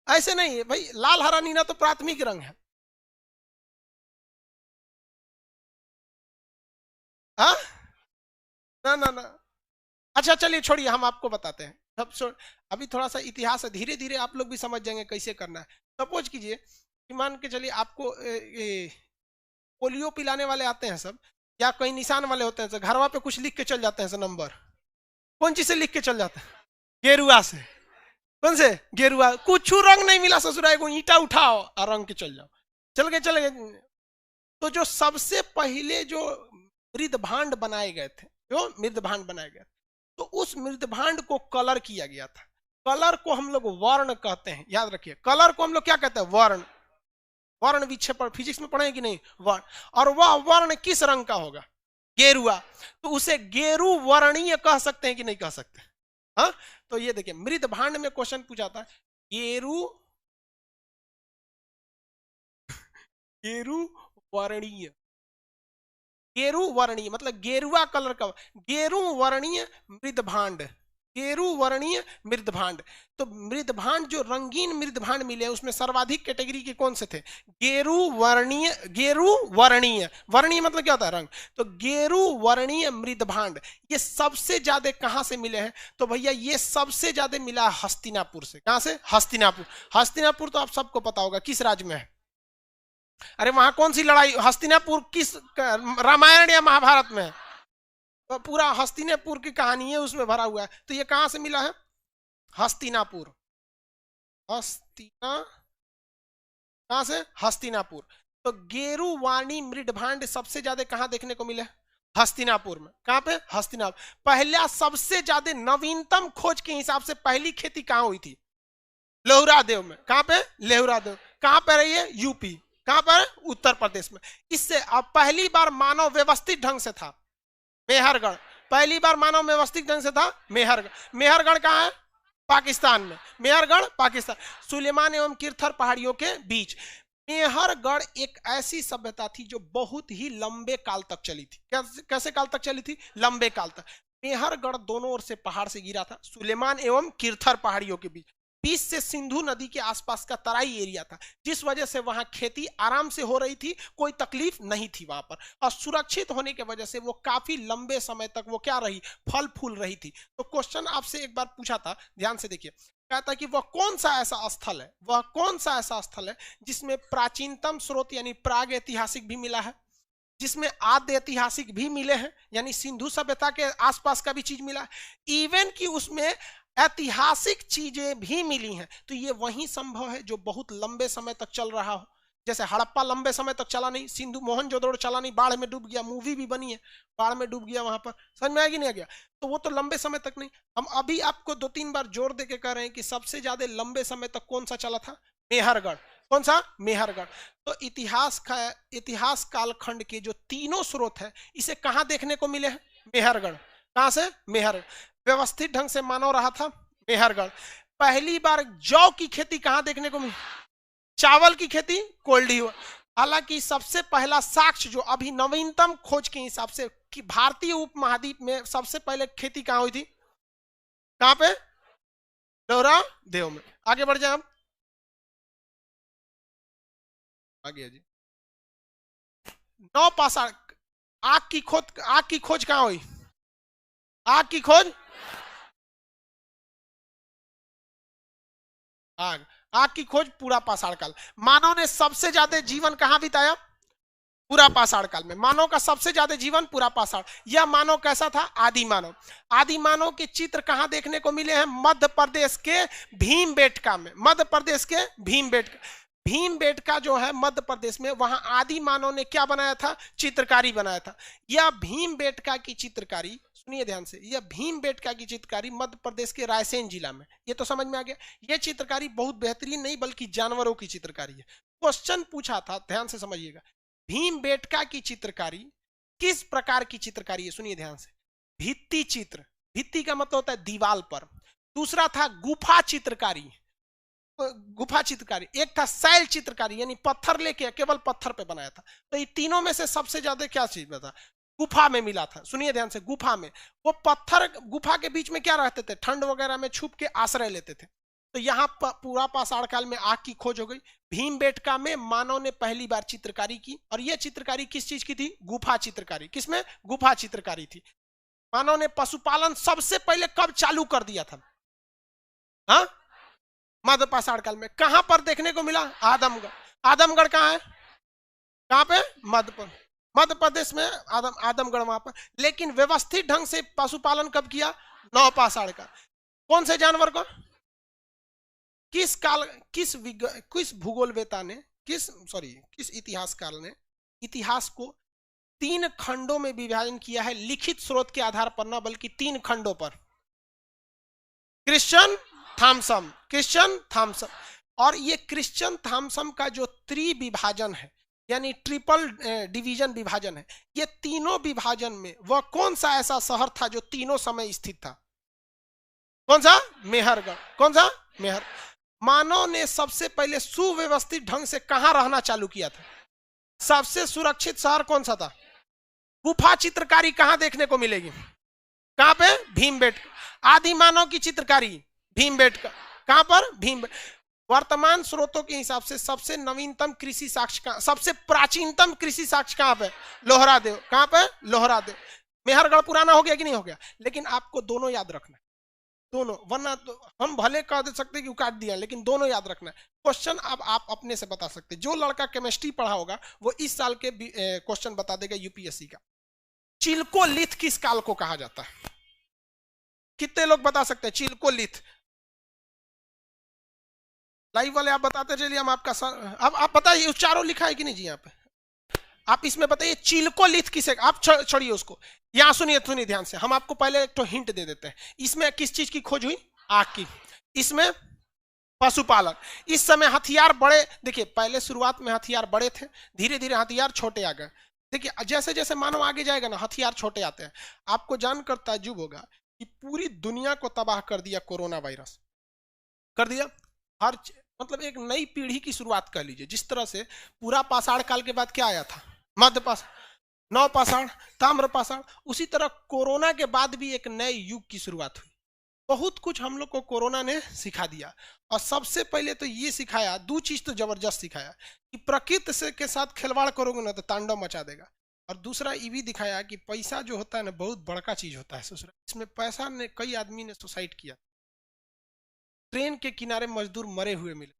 ऐसे नहीं है भाई, लाल, हरा, नीला तो प्राथमिक रंग है। हाँ ना ना ना। अच्छा चलिए छोड़िए, हम आपको बताते हैं। अभी थोड़ा सा इतिहास है, धीरे धीरे आप लोग भी समझ जाएंगे कैसे करना है। सपोज कीजिए कि मान के चलिए आपको पोलियो पिलाने वाले आते हैं सब, या कई निशान वाले होते हैं, घरवा पे कुछ लिख के चल जाते हैं नंबर। कौन चीज से लिख के चल जाते हैं? गेरुआ से। कौन से? गेरुआ। कुछ रंग नहीं मिला ससुराल को, ईंटा उठाओ और रंग के चल जाओ, चल गए। तो जो सबसे पहले जो मृदभांड बनाए गए थे, जो मृदभांड बनाए गए, तो उस मृदभांड को कलर किया गया था। कलर को हम लोग वर्ण कहते हैं, याद रखिए। कलर को हम लोग क्या कहते हैं? वर्ण। वर्ण विक्षेपण फिजिक्स में पढ़े कि नहीं? वर्ण। और वह वर्ण किस रंग का होगा? गेरुआ। तो उसे गेरु वर्णीय कह सकते हैं कि नहीं कह सकते? हाँ, तो ये देखिए मृदभांड में क्वेश्चन पूछा था, गेरु गेरु वर्णीय। गेरु वर्णीय मतलब गेरुआ कलर का, गेरु वर्णीय मृदभांड, गेरु वर्णीय मृदभांड। तो मृदभांड जो रंगीन मृदभांड मिले उसमें सर्वाधिक कैटेगरी के कौन से थे? गेरु वर्णीय। गेरु वर्णीय, वर्णीय मतलब क्या होता है? रंग। तो गेरु वर्णीय मृदभांड ये सबसे ज्यादा कहां से मिले हैं? तो भैया ये सबसे ज्यादा मिला हस्तिनापुर से। कहां से? हस्तिनापुर। हस्तिनापुर तो आप सबको पता होगा किस राज्य में है? अरे वहां कौन सी लड़ाई? हस्तिनापुर किस रामायण या महाभारत में है? तो पूरा हस्तिनापुर की कहानी है उसमें भरा हुआ है। तो ये कहां से मिला है? हस्तिनापुर। कहां से? हस्तिनापुर। तो गेरुवाणी मृदभांड सबसे ज्यादा कहां देखने को मिले? हस्तिनापुर में। कहां पे? हस्तिनापुर। पहला सबसे ज्यादा नवीनतम खोज के हिसाब से पहली खेती कहां हुई थी? लेहुरादेव में। कहां पे? लेहुरादेव। कहां पर है ये? यूपी। कहां पर? उत्तर प्रदेश में। इससे अब पहली बार मानव व्यवस्थित ढंग से था मेहरगढ़। पहली बार मानव व्यवस्थित ढंग से था मेहरगढ़। मेहरगढ़ कहां है? पाकिस्तान में। मेहरगढ़ पाकिस्तान, सुलेमान एवं किरथर पहाड़ियों के बीच। मेहरगढ़ एक ऐसी सभ्यता थी जो बहुत ही लंबे काल तक चली थी। कैसे काल तक चली थी? लंबे काल तक। मेहरगढ़ दोनों ओर से पहाड़ से गिरा था, सुलेमान एवं किरथर पहाड़ियों के बीच। बीच से सिंधु नदी के आसपास का तराई एरिया था, जिस वजह से वहां खेती आराम से हो रही थी, कोई तकलीफ नहीं थी वहां पर। और सुरक्षित होने की वजह से वो काफी लंबे समय तक वो क्या रही? फल फूल रही थी। तो क्वेश्चन आपसे एक बार पूछा था, ध्यान से देखिए, कहता है कि वह कौन सा ऐसा स्थल है, वह कौन सा ऐसा स्थल है जिसमें प्राचीनतम स्रोत यानी प्राग ऐतिहासिक भी मिला है, जिसमें आद्य ऐतिहासिक भी मिले हैं यानी सिंधु सभ्यता के आसपास का भी चीज मिला है, इवन कि उसमें ऐतिहासिक चीजें भी मिली हैं। तो ये वही संभव है जो बहुत लंबे समय तक चल रहा हो। जैसे हड़प्पा लंबे समय तक चला नहीं, सिंधु मोहनजोदड़ो चला नहीं, बाढ़ में डूब गया, मूवी भी बनी है, बाढ़ में डूब गया वहां पर। समझ में आया कि नहीं आ गया? तो वो तो लंबे समय तक नहीं। हम अभी आपको 2-3 बार जोर देके कह रहे हैं कि सबसे ज्यादा लंबे समय तक कौन सा चला था? मेहरगढ़। कौन सा? मेहरगढ़। तो इतिहास कालखंड के जो तीनों स्रोत है इसे कहां देखने को मिले हैं? मेहरगढ़। कहां से? मेहरगढ़। व्यवस्थित ढंग से मानव रहा था मेहरगढ़। पहली बार जौ की खेती कहां देखने को मिली? चावल की खेती कोल्डी हुआ। हालांकि सबसे पहला साक्ष्य जो अभी नवीनतम खोज के हिसाब से कि भारतीय उपमहाद्वीप में सबसे पहले खेती कहां हुई थी? कहां पे? लेहुरादेव में। आगे बढ़ जाए हम, आगे जी। नौ पाषाण आग की खोज कहां हुई? आग की खोज, आग की खोज पूरा पाषाण काल। मानव ने सबसे ज्यादा जीवन कहां बिताया? पूरा पाषाण काल में। मानव का सबसे ज्यादा जीवन पूरा पाषाण। यह मानव कैसा था? आदि मानव। आदि मानव के चित्र कहां देखने को मिले हैं? मध्य प्रदेश के भीमबेटका में। मध्य प्रदेश के भीमबेटका जो है मध्य प्रदेश में, वहां आदि मानव ने क्या बनाया था? चित्रकारी बनाया था। यह भीमबेटका की चित्रकारी, सुनिए ध्यान से, यह भीमबेटका की चित्रकारी मध्य प्रदेश के रायसेन जिला में। ये तो समझ में आ गया। यह चित्रकारी बहुत बेहतरीन नहीं बल्कि जानवरों की चित्रकारी है। क्वेश्चन पूछा था, ध्यान से समझिएगा, भीमबेटका की चित्रकारी किस प्रकार की चित्रकारी है? सुनिए ध्यान से। भित्ति चित्र, भित्ति का मतलब होता है दीवाल पर। दूसरा था गुफा चित्रकारी, गुफा चित्रकारी। एक था शैल चित्रकारी यानी पत्थर लेके केवल पत्थर पे बनाया था। तो ये तीनों में से सबसे ज्यादा क्या चीज था? गुफा में मिला था। सुनिए ध्यान से, गुफा में वो पत्थर, गुफा के बीच में क्या रहते थे? ठंड वगैरह में छुप के आश्रय लेते थे। तो यहाँ पूरा पाषाण काल में आग की खोज हो गई। भीमबेटका में मानव ने पहली बार चित्रकारी की, और यह चित्रकारी किस चीज की थी? गुफा चित्रकारी। किसमें? गुफा चित्रकारी थी। मानव ने पशुपालन सबसे पहले कब चालू कर दिया था? हाँ, मध्य पाषाण काल में। कहां पर देखने को मिला? आदमगढ़। आदमगढ़ कहां है? कहां पे? मध्य प्रदेश में आदमगढ़ वहां पर। लेकिन व्यवस्थित ढंग से पशुपालन कब किया? नौ पाषाण का। कौन से जानवर को? किस काल, किस भूगोलवेता ने, किस इतिहासकार ने इतिहास को 3 खंडों में विभाजन किया है, लिखित स्रोत के आधार पर न बल्कि 3 खंडों पर? Christian Thomson. और ये क्रिश्चियन थॉमसन का जो त्रिविभाजन है, यानी ट्रिपल डिवीजन विभाजन है, ये तीनों विभाजन में वह कौन सा ऐसा शहर था जो तीनों समय स्थित था? कौन सा? मेहरगढ़। कौन सा? मेहर। मानव ने सबसे पहले सुव्यवस्थित ढंग से कहां रहना चालू किया था? सबसे सुरक्षित शहर कौन सा था? गुफा चित्रकारी कहां देखने को मिलेगी? कहां पे? भीमबेटका। आदि मानव की चित्रकारी भीमबेटका। कहां पर? भीमबेटका। वर्तमान स्रोतों के हिसाब से सबसे नवीनतम कृषि साक्ष्य कहां, सबसे प्राचीनतम कृषि साक्ष्य कहां पे? लोहरादेव। कहां पे? लोहरादेव। मेहरगढ़ पुराना हो गया कि नहीं हो गया? लेकिन आपको दोनों याद रखना है, दोनों, वरना तो हम भले कह दे सकते कि काट दिया, लेकिन दोनों याद रखना है। क्वेश्चन अब आप अपने से बता सकते, जो लड़का केमिस्ट्री पढ़ा होगा वो इस साल के क्वेश्चन बता देगा यूपीएससी का। चिल्कोलिथ किस काल को कहा जाता है? कितने लोग बता सकते हैं चिल्कोलिथ? लाइव वाले आप बताते चलिए, हम आपका अब आप बताइए, चारों लिखा है कि नहीं जी यहाँ पे? आप इसमें बताइए चिल्कोलिथ किसे, आप छोड़िए उसको, यहां सुनिए ध्यान से, हम आपको पहले एक तो हिंट दे देते हैं। इसमें किस चीज की खोज हुई? आग की। इसमें पशुपालन। इस समय हथियार बड़े, देखिए पहले शुरुआत में हथियार बड़े थे, धीरे धीरे हथियार छोटे आ गए। देखिए जैसे जैसे मानव आगे जाएगा ना, हथियार छोटे आते हैं। आपको जानकर ताज्जुब होगा कि पूरी दुनिया को तबाह कर दिया कोरोना वायरस, कर दिया। हर मतलब एक नई पीढ़ी की शुरुआत कर लीजिए। जिस तरह से पूरा पाषाण काल के बाद क्या आया था? मध्य पाषाण, नवपाषाण, ताम्रपाषाण, उसी तरह कोरोना के बाद भी एक नए युग की शुरुआत हुई। बहुत कुछ हम लोग को कोरोना ने सिखा दिया। और सबसे पहले तो ये सिखाया, 2 चीज तो जबरदस्त सिखाया कि प्रकृति से के साथ खिलवाड़ करोगे ना तो तांडव मचा देगा। और दूसरा ये भी दिखाया कि पैसा जो होता है ना, बहुत बड़का चीज होता है ससुरा। इसमें पैसा ने कई आदमी ने सुसाइड किया, ट्रेन के किनारे मजदूर मरे हुए मिले।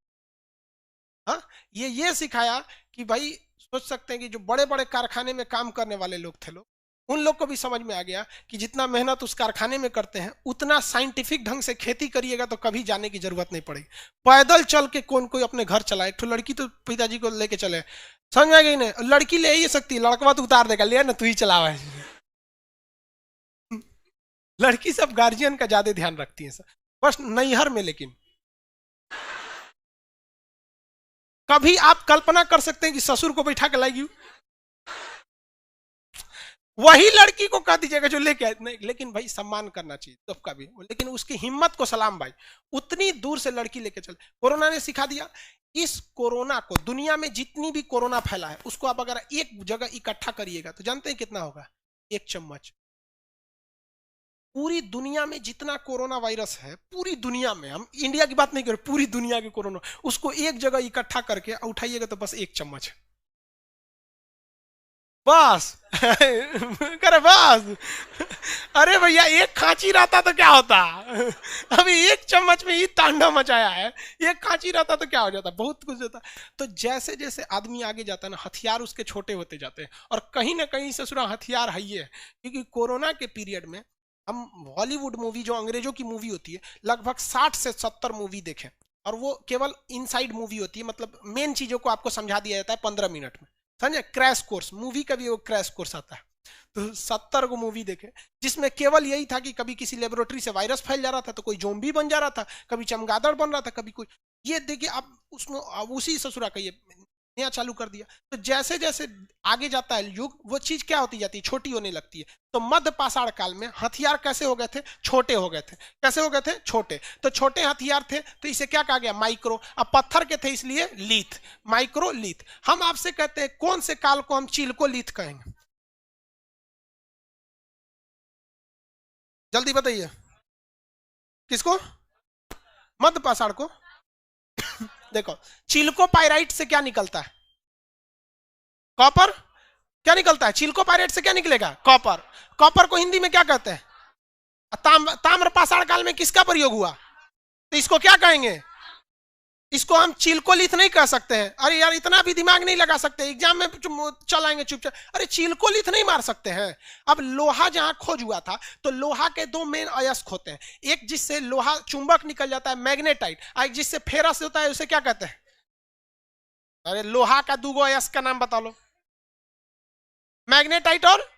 हाँ, ये सिखाया कि भाई सोच सकते हैं कि जो बड़े बड़े कारखाने में काम करने वाले लोग थे, लोग, उन लोग को भी समझ में आ गया कि जितना मेहनत उस कारखाने में करते हैं, उतना साइंटिफिक ढंग से खेती करिएगा तो कभी जाने की जरूरत नहीं पड़ेगी। पैदल चल के कौन कोई अपने घर चलाए? एक तो लड़की तो पिताजी को लेके चले, समझ में गई नहीं? लड़की ले ही सकती, लड़का तो उतार देगा, ले ना तू ही चलावा है। लड़की सब गार्जियन का ज्यादा ध्यान रखती है सर, बस नैहर में। लेकिन कभी आप कल्पना कर सकते हैं कि ससुर को बैठा के लाएगी? वही लड़की को कह दीजिएगा जो लेके आए। नहीं, लेकिन भाई सम्मान करना चाहिए सबका भी, लेकिन उसकी हिम्मत को सलाम भाई, उतनी दूर से लड़की लेके चले। कोरोना ने सिखा दिया। इस कोरोना को, दुनिया में जितनी भी कोरोना फैला है, उसको आप अगर एक जगह इकट्ठा करिएगा तो जानते हैं कितना होगा? 1 चम्मच। पूरी दुनिया में जितना कोरोना वायरस है, पूरी दुनिया में, हम इंडिया की बात नहीं कर रहे, पूरी दुनिया के कोरोना, उसको एक जगह इकट्ठा करके उठाइएगा तो बस 1 चम्मच, बस। करे बस। अरे भैया, एक खांची रहता तो क्या होता? अभी 1 चम्मच में ही तांडव मचाया है। एक खांची रहता तो क्या हो जाता? बहुत कुछ होता। तो जैसे जैसे आदमी आगे जाता है ना, हथियार उसके छोटे होते जाते हैं। और कहीं ना कहीं ससुरा हथियार है ही है, क्योंकि कोरोना के पीरियड में हम हॉलीवुड मूवी, जो अंग्रेजों की मूवी होती है, लगभग 60 से 70 मूवी देखें, और वो केवल इनसाइड मूवी होती है। मतलब मेन चीजों को आपको समझा दिया जाता है 15 मिनट में, समझे? क्रैश कोर्स, मूवी का भी वो क्रैश कोर्स आता है। तो 70 को मूवी देखे, जिसमें केवल यही था कि कभी किसी लेबोरेटरी से वायरस फैल जा रहा था तो कोई जोम्बी बन जा रहा था, कभी चमगादड़ बन रहा था, कभी कोई। ये देखिए आप उसमें उसी ससुरा का ये नया चालू कर दिया। तो जैसे जैसे आगे जाता है युग, वो चीज क्या होती जाती है? छोटी होने लगती है। तो मध्य पाषाण काल में हथियार कैसे हो गए थे? छोटे हो गए थे। कैसे हो गए थे? छोटे। तो छोटे हथियार थे तो इसे क्या कहा गया? माइक्रो। अब पत्थर के थे इसलिए लीथ, माइक्रो लीथ। हम आपसे कहते हैं कौन से काल को हम चिल्कोलिथ कहेंगे? जल्दी बताइए। किसको? मध्य पाषाण को। देखो, चिल्को पायराइट से क्या निकलता है? कॉपर। क्या निकलता है? चिल्को पायराइट से क्या निकलेगा? कॉपर। कॉपर को हिंदी में क्या कहते हैं? ताम्र पाषाण काल में किसका प्रयोग हुआ? तो इसको क्या कहेंगे? इसको हम चिलकोलिथ नहीं कह सकते हैं। अरे यार इतना भी दिमाग नहीं लगा सकते, एग्जाम में चलाएंगे चुपचाप। अरे चिलकोलिथ नहीं मार सकते हैं। अब लोहा जहां खोज हुआ था तो लोहा के दो मेन अयस्क होते हैं, एक जिससे लोहा चुंबक निकल जाता है मैग्नेटाइट, और एक जिससे फेरस होता है, उसे क्या कहते हैं? अरे लोहा का दूगो अयस्क का नाम बता लो। मैग्नेटाइट और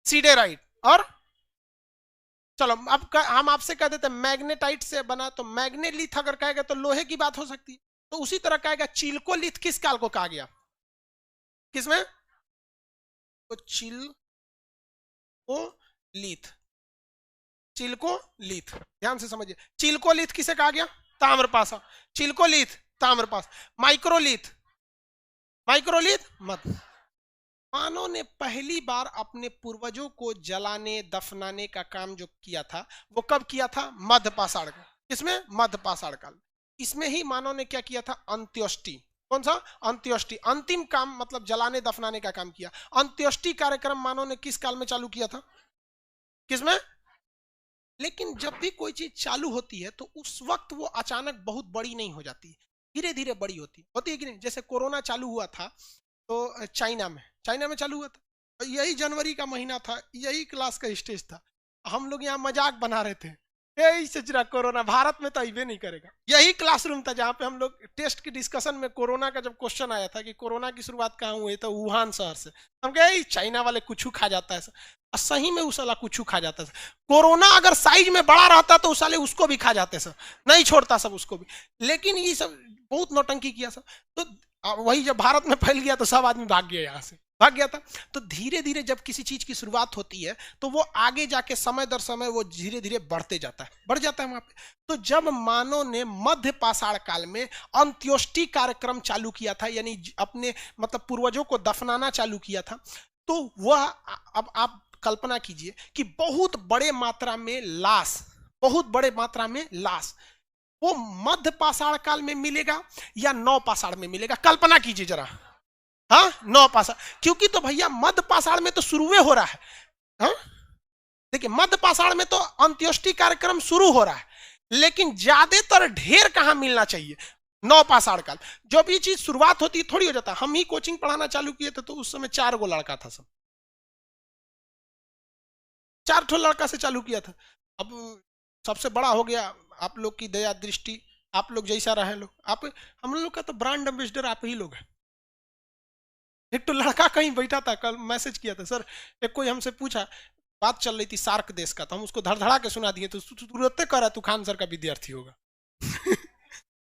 सीडेराइट। और चलो अब हम आपसे कह देते हैं मैग्नेटाइट से बना, तो मैग्नेलिथ अगर कहेगा तो लोहे की बात हो सकती है। तो उसी तरह कहेगा चिलकोलिथ किस काल को कहा गया? किसमें? तो चिलकोलिथ, चिलकोलिथ ध्यान से समझिए। चिलकोलिथ किसे कहा गया? ताम्रपाषा। चिलकोलिथ ताम्रपाष। माइक्रोलिथ, माइक्रोलिथ मत। मानव ने पहली बार अपने पूर्वजों को जलाने दफनाने का काम जो किया था वो कब किया था? मध्य पाषाण काल। किसमें? मध्य पाषाण काल। इसमें ही मानव ने क्या किया था? अंत्योष्टि। कौन सा? अंत्योष्टि। अंतिम काम मतलब जलाने दफनाने का काम किया। अंत्योष्टि कार्यक्रम मानव ने किस काल में चालू किया था? किसमें? लेकिन जब भी कोई चीज चालू होती है तो उस वक्त वो अचानक बहुत बड़ी नहीं हो जाती, धीरे धीरे बड़ी होती है कि नहीं? जैसे कोरोना चालू हुआ था तो चाइना में चालू हुआ था, यही जनवरी का महीना था, यही क्लास का स्टेज था, हम लोग यहाँ मजाक बना रहे थे, यही सचरा कोरोना भारत में तो अबे नहीं करेगा। यही क्लासरूम था जहाँ पे हम लोग टेस्ट की डिस्कशन में कोरोना का जब क्वेश्चन आया था कि कोरोना की शुरुआत कहाँ हुई, तो वुहान शहर से। हम कहे चाइना वाले कुछ खा जाता है, सही में उस साला कुछ खा जाता है। कोरोना अगर साइज में बड़ा रहता तो उस साले उसको भी खा जाते सर, नहीं छोड़ता सब उसको भी। लेकिन ये सब बहुत नौटंकी किया सब, तो वही जब भारत में फैल गया तो सब आदमी भाग गया, यहाँ से भाग गया था। तो धीरे धीरे जब किसी चीज की शुरुआत होती है तो वो आगे जाके समय दर समय वो धीरे धीरे बढ़ते जाता है, बढ़ जाता है वहां पे। तो जब मानव ने मध्य पाषाण काल में अंत्योष्टि कार्यक्रम चालू किया था, यानी अपने मतलब पूर्वजों को दफनाना चालू किया था, तो वह अब आप कल्पना कीजिए कि बहुत बड़े मात्रा में लाश, बहुत बड़े मात्रा में लाश वो मध्य पाषाण काल में मिलेगा या नव पाषाण में मिलेगा? कल्पना कीजिए जरा। हाँ, नव पाषाण, क्योंकि तो भैया मध्य पाषाण में तो शुरू हो रहा है। हाँ देखिए, मध्य पाषाण में तो अंत्योष्टि कार्यक्रम शुरू हो रहा है, लेकिन ज्यादातर ढेर कहां मिलना चाहिए? नव पाषाण काल। जो भी चीज शुरुआत होती है थोड़ी हो जाता। हम ही कोचिंग पढ़ाना चालू किए थे तो उस समय 4 गो लड़का था, सब 4 ठो लड़का से चालू किया था। अब सबसे बड़ा हो गया, आप लोग की दया दृष्टि, आप लोग जैसा रहे लोग, आप हम लोग का तो ब्रांड एम्बेसडर आप ही लोग हैं। एक तो लड़का कहीं बैठा था, कल मैसेज किया था सर, एक कोई हमसे पूछा, बात चल रही थी सार्क देश का, तो हम उसको धड़धड़ा के सुना दिए, तो तुरंत कह रहा तू खान सर का विद्यार्थी होगा।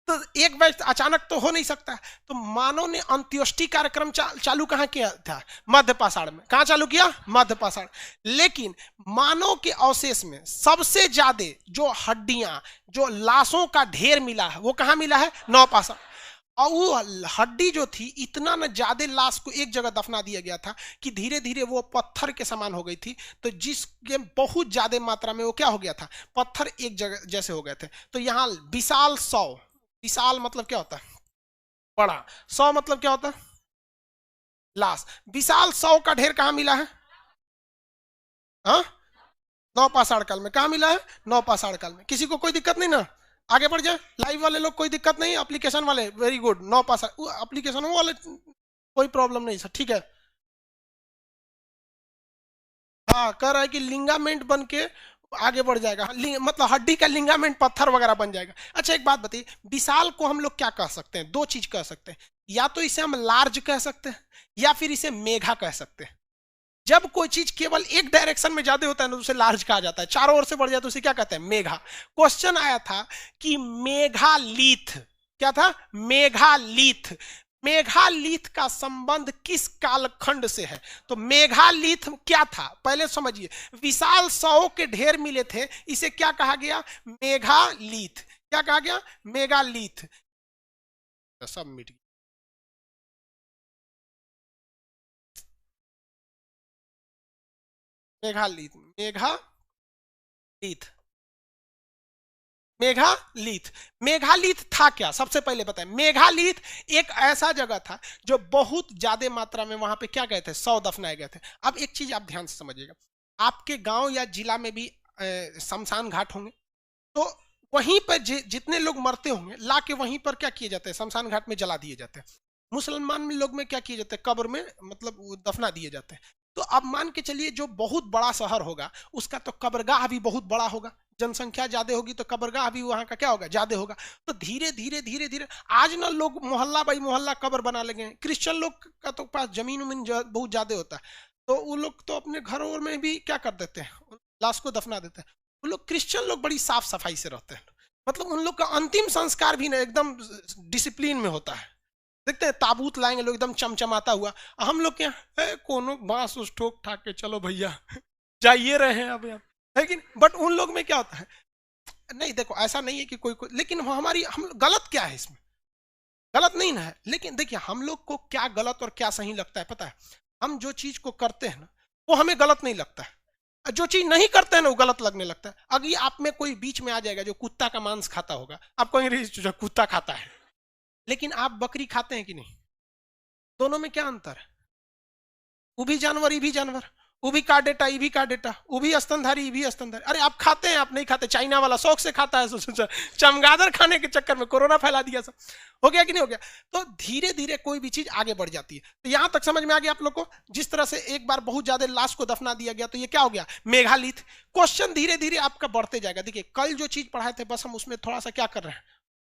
तो एक बैच अचानक तो हो नहीं सकता। तो मानव ने अंत्योष्टि कार्यक्रम चालू कहाँ किया था? मध्य पाषाण में। कहाँ चालू किया? मध्य पाषाण। लेकिन मानव के अवशेष में सबसे ज्यादा जो हड्डियां, जो लाशों का ढेर मिला है, वो कहाँ मिला है? नव पाषाण। और वो हड्डी जो थी, इतना न ज्यादा लाश को एक जगह दफना दिया गया था कि धीरे धीरे वो पत्थर के समान हो गई थी। तो जिसके बहुत ज्यादा मात्रा में वो क्या हो गया था? पत्थर एक जगह जैसे हो गए थे। तो यहाँ विशाल 100, विशाल मतलब क्या होता है? बड़ा। 100 मतलब क्या होता है? लाश। विशाल 100 का ढेर कहां मिला है? हाँ, नव पाषाण काल में। कहां मिला है? नव पाषाण काल में। किसी को कोई दिक्कत नहीं ना? आगे बढ़ जाए। लाइव वाले लोग कोई दिक्कत नहीं, एप्लीकेशन वाले वेरी गुड। नव पाषाण एप्लीकेशन वाले कोई प्रॉब्लम नहीं सर, ठीक है। हाँ, कह रहा है कि लिंगामेंट बन के आगे बढ़ जाएगा, मतलब हड्डी का लिंगामेंट पत्थर वगैरह बन जाएगा। अच्छा एक बात बताइए, विशाल को हम लोग क्या कह सकते हैं? 2 चीज कह सकते हैं, या तो इसे हम लार्ज कह सकते हैं या फिर इसे मेघा कह सकते हैं। जब कोई चीज केवल एक डायरेक्शन में ज्यादा होता है ना तो उसे लार्ज कहा जाता है, चारों ओर से बढ़ जाए तो उसे क्या कहते हैं? मेघा। क्वेश्चन आया था कि मेघालिथ क्या था? मेघालिथ। मेघालिथ का संबंध किस कालखंड से है? तो मेघालिथ क्या था पहले समझिए। विशाल 100 के ढेर मिले थे, इसे क्या कहा गया? मेघालिथ। क्या कहा गया? मेघालिथ। सब मिट गया। मेघालिथ, मेघालिथ, मेघालिथ। मेघालिथ था क्या? सबसे पहले बताएं। मेघालिथ एक ऐसा जगह था जो बहुत ज्यादा मात्रा में वहां पे क्या गए थे? 100 दफनाए गए थे। अब एक चीज आप ध्यान से समझिएगा, आपके गांव या जिला में भी शमशान घाट होंगे, तो वहीं पर जितने लोग मरते होंगे ला के वहीं पर क्या किए जाते हैं, शमशान घाट में जला दिए जाते हैं। मुसलमान में लोग में क्या किए जाते हैं, कब्र में मतलब दफना दिए जाते हैं। तो अब मान के चलिए जो बहुत बड़ा शहर होगा उसका तो कब्रगाह भी बहुत बड़ा होगा, जनसंख्या ज्यादा होगी तो कब्रगाह भी वहां का क्या होगा, ज्यादा होगा। तो धीरे धीरे धीरे धीरे आज ना लोग मोहल्ला बाई मोहल्ला कब्र बना लगे। क्रिश्चियन लोग का तो पास जमीन उमीन बहुत ज्यादा होता है, तो वो लोग तो अपने घरों में भी क्या कर देते हैं, लाश को दफना देते हैं। वो लोग क्रिश्चियन लोग बड़ी साफ सफाई से रहते हैं, मतलब उन लोग का अंतिम संस्कार भी ना एकदम डिसिप्लिन में होता है। देखते हैं ताबूत लाएंगे लोग एकदम चमचमाता हुआ, हम लोग क्या है कोनो बांस उस ठोक ठाक के चलो भैया जाइए रहे हैं अब है कि। बट उन लोग में क्या होता है, नहीं देखो ऐसा नहीं है कि कोई लेकिन हमारी हम गलत क्या है इसमें, गलत नहीं ना है। लेकिन देखिए हम लोग को क्या गलत और क्या सही लगता है पता है, हम जो चीज को करते हैं ना वो हमें गलत नहीं लगता है, जो चीज नहीं करते हैं ना वो गलत लगने लगता है। अगर आप में कोई बीच में आ जाएगा जो कुत्ता का मांस खाता होगा, आप कहेंगे कुत्ता खाता है, लेकिन आप बकरी खाते हैं कि नहीं, दोनों में क्या अंतर है। वो भी जानवर ये भी जानवर, वो भी का डेटा ये भी का डेटा, वो भी स्तनधारी ये भी स्तनधारी। अरे आप खाते हैं, आप नहीं खाते, चाइना वाला शौक से खाता है, चमगादड़ खाने के चक्कर में कोरोना फैला दिया सब, हो गया कि नहीं हो गया। तो धीरे धीरे कोई भी चीज आगे बढ़ जाती है। तो यहां तक समझ में आ गया आप लोग को, जिस तरह से एक बार बहुत ज्यादा लाश को दफना दिया गया तो ये क्या हो गया, मेघालिथ। क्वेश्चन धीरे धीरे आपका बढ़ते जाएगा। देखिए कल जो चीज पढ़ाए थे बस हम उसमें थोड़ा सा क्या कर रहे हैं,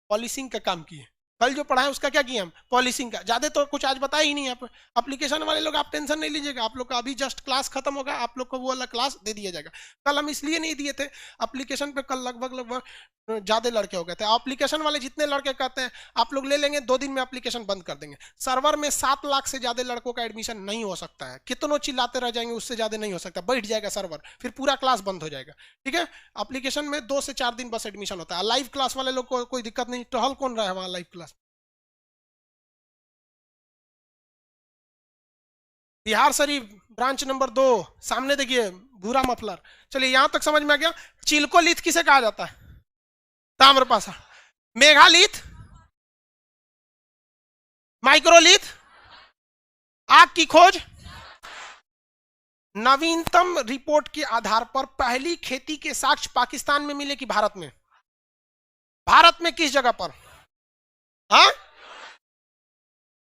पॉलिसिंग का काम किए। कल जो पढ़ा है उसका क्या किया हम, पॉलिसिंग का। ज्यादा तो कुछ आज बताया ही नहीं। आप एप्लीकेशन वाले लोग आप टेंशन नहीं लीजिएगा, आप लोग का अभी जस्ट क्लास खत्म होगा, आप लोग को वो वाला क्लास दे दिया जाएगा। कल हम इसलिए नहीं दिए थे एप्लीकेशन पे, कल लगभग ज्यादा लड़के हो गए थे। एप्लीकेशन वाले जितने लड़के कहते हैं आप लोग ले लेंगे, 2 दिन में एप्लीकेशन बंद कर देंगे। सर्वर में 7 लाख से ज्यादा लड़कों का एडमिशन नहीं हो सकता है, कितनों चिल्लाते रह जाएंगे उससे ज्यादा नहीं हो सकता, बैठ जाएगा सर्वर, फिर पूरा क्लास बंद हो जाएगा। ठीक है, एप्लीकेशन में 2 से 4 दिन बस एडमिशन होता है। लाइव क्लास वाले लोग को कोई दिक्कत नहीं, टहल कौन रहा है वहां live class. Bihar Sharif branch number 2 सामने देखिए भूरा मफलर। चलिए यहां तक समझ में आ गया। चिल्कोलिथ किसे कहा जाता है, ताम्रपाषा। मेघालिथ, माइक्रोलिथ, आग की खोज। नवीनतम रिपोर्ट के आधार पर पहली खेती के साक्ष्य पाकिस्तान में मिले कि भारत में, भारत में किस जगह पर, हाँ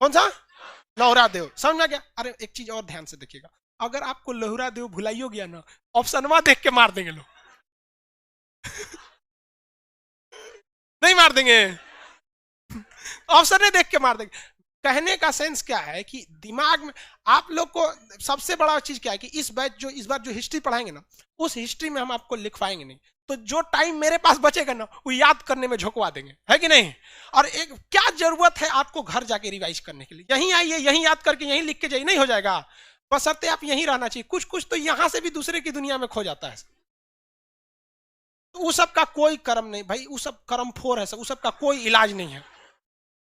कौन सा, लोहरा देव। समझ में आ गया। अरे एक चीज और ध्यान से देखिएगा, अगर आपको लोहरा देव भुलाइयो गया ना, ऑप्शनवा देख के मार देंगे लोग नहीं मार देंगे, ऑप्शन देख के मार देंगे। कहने का सेंस क्या है कि दिमाग में आप लोग को सबसे बड़ा चीज क्या है कि इस बार जो हिस्ट्री पढ़ाएंगे ना, उस हिस्ट्री में हम आपको लिखवाएंगे नहीं, तो जो टाइम मेरे पास बचेगा ना वो याद करने में झोंकवा देंगे, है कि नहीं। और एक क्या जरूरत है आपको घर जाके रिवाइज करने के लिए, यहीं आइए यहीं याद करके यहीं लिख के जाइए, नहीं हो जाएगा। बशर्ते आप यहीं रहना चाहिए। कुछ कुछ तो यहां से भी दूसरे की दुनिया में खो जाता है। तो उस सब का कोई कर्म नहीं भाई, उस सब कर्म फोर है, उस सब का कोई इलाज नहीं है,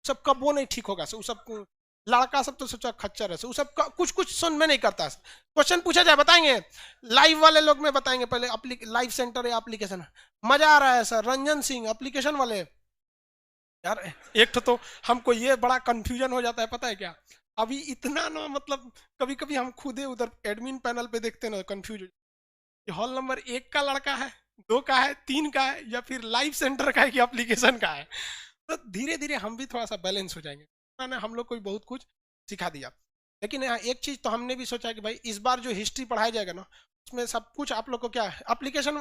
सब कब वो नहीं ठीक होगा। सब लड़का सब तो सोचा खच्चर है, सब कुछ कुछ सुन में नहीं करता। क्वेश्चन पूछा जाए बताएंगे, लाइव वाले लोग में बताएंगे पहले, लाइव सेंटर या एप्लीकेशन। मजा आ रहा है सर, रंजन सिंह एप्लीकेशन वाले। यार एक तो हमको ये बड़ा कंफ्यूजन हो जाता है पता है क्या, अभी इतना ना मतलब कभी कभी हम खुदे उधर एडमिन पैनल पे देखते ना कंफ्यूज, हॉल नंबर 1 का लड़का है, 2 का है, 3 का है, या फिर लाइव सेंटर का है कि एप्लीकेशन का है। तो धीरे धीरे हम भी थोड़ा सा बैलेंस हो जाएंगे। मैंने हम लोग को भी बहुत कुछ सिखा दिया। लेकिन यहाँ एक चीज तो हमने भी सोचा कि भाई इस बार जो हिस्ट्री पढ़ाया जाएगा ना, उसमें सब कुछ आप लोग को क्या है, एप्लीकेशन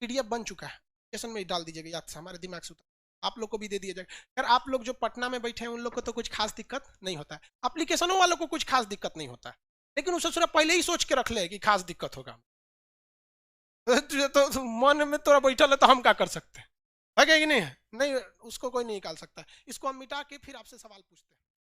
PDF बन चुका है, एप्लीकेशन में ही डाल दीजिएगा याद से, हमारे दिमाग से आप लोग को भी दे दिया जाएगा। यार आप लोग जो पटना में बैठे हैं उन लोग को तो कुछ खास दिक्कत नहीं होता है, एप्लीकेशनों वालों को कुछ खास दिक्कत नहीं होता है, लेकिन उसे थोड़ा पहले ही सोच के रख ले कि खास दिक्कत होगा। तो मन में थोड़ा बैठल है तो हम क्या कर सकते हैं, है कि नहीं है, नहीं उसको कोई नहीं निकाल सकता। इसको हम मिटा के फिर आपसे सवाल पूछते हैं।